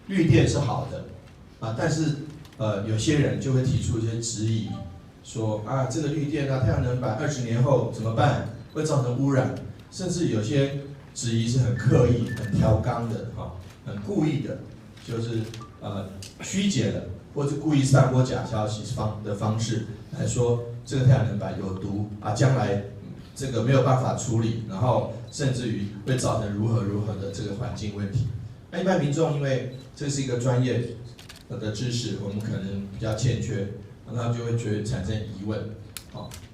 绿电是好的但是有些人就会提出一些质疑，说这个绿电太阳能板20年后怎么办？会造成污染，甚至有些质疑是很刻意、很调纲的很故意的，就是曲解了，或者故意散播假消息的方式来说这个太阳能板有毒将来这个没有办法处理，然后甚至于会造成如何的这个环境问题。那一般民众因为这是一个专业的知识，我们可能比较欠缺，那就会产生疑问，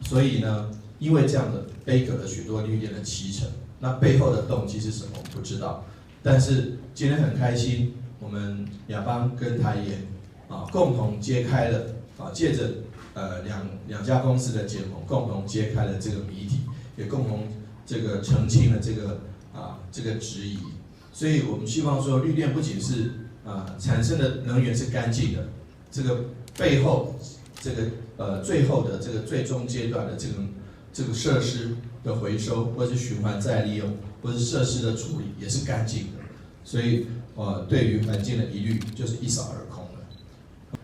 所以呢，因为这样的背隔了许多绿电的脐橙，那背后的动机是什么我不知道，但是今天很开心，我们亚邦跟台盐共同揭开了借着两家公司的结盟，共同揭开了这个谜题，也共同这个澄清了这个质疑。所以我们希望说，绿电不仅是产生的能源是干净的，这个背后这个最后的这个最终阶段的这个设施的回收，或是循环再利用，或是设施的处理也是干净的。所以对于环境的疑虑就是一扫而空了。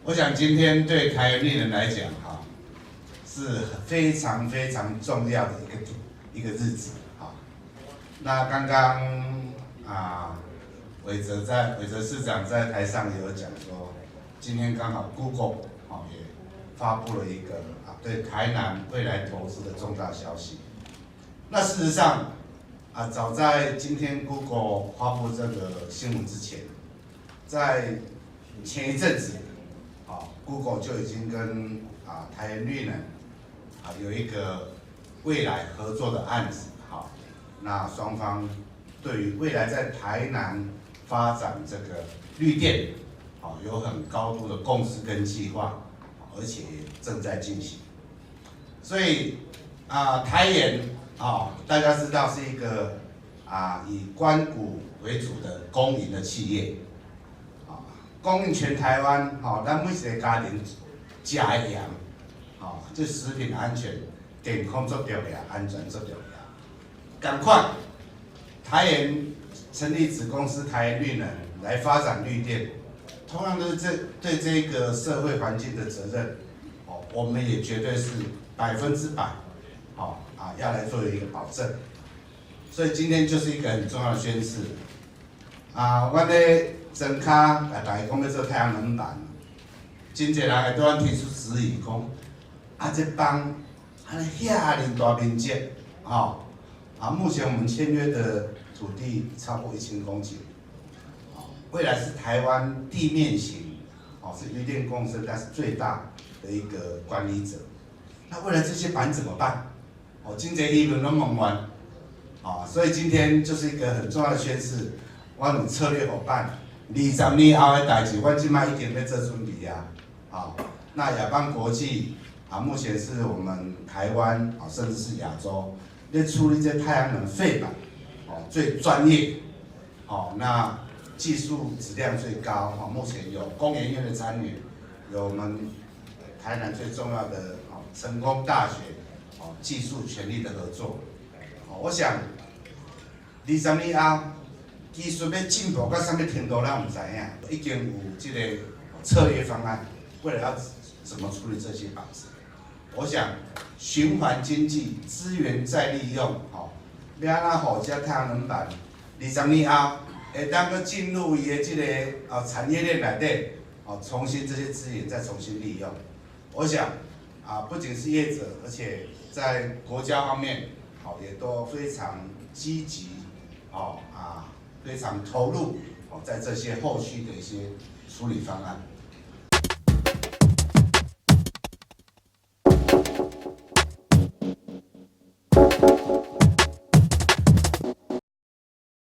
我想今天对台盐绿能来讲是非常重要的一个日子那刚刚韦哲市长在台上也有讲说，今天刚好 Google 也发布了一个对台南未来投资的重大消息。那事实上早在今天 Google 发布这个新闻之前，在前一阵子Google 就已经跟台盐绿能有一个未来合作的案子那双方对于未来在台南发展这个绿电有很高度的共识跟计划，而且正在进行。所以台盐大家知道是一个以官股为主的公营的企业，供应全台湾咱每一个家庭吃的盐这食品安全、健康最重要，安全最重要。赶快，台盐成立子公司台盐绿能来发展绿电，同样的对这个社会环境的责任，我们也绝对是100%要来做一个保证。所以今天就是一个很重要的宣示。我咧庄卡大家讲要做太阳能板，真侪人会对阮提出质疑，讲这帮遐尼大面积目前我们签约的土地超过1000公顷，未来是台湾地面型是绿电共生，但是最大的一个管理者。那未来这些板怎么办？真侪议论拢问完，所以今天就是一个很重要的宣示。我有策略伙伴，20年后的代志，我即摆已经在做准备那亚邦国际目前是我们台湾甚至是亚洲在处理这太阳能废板最专业那技术质量最高目前有工研院的参与，有我们台南最重要的成功大学技术全力的合作。我想20年后技术要进步到什么程度，咱唔知影，已经有这个策略方案，未来要怎么处理这些板子。我想循环经济、资源再利用，要安怎好这太阳能板20年后会当个进入伊的这个产业链内底，重新这些资源再重新利用。我想不仅是业者，而且在国家方面也都非常积极，非常投入在这些后续的一些处理方案。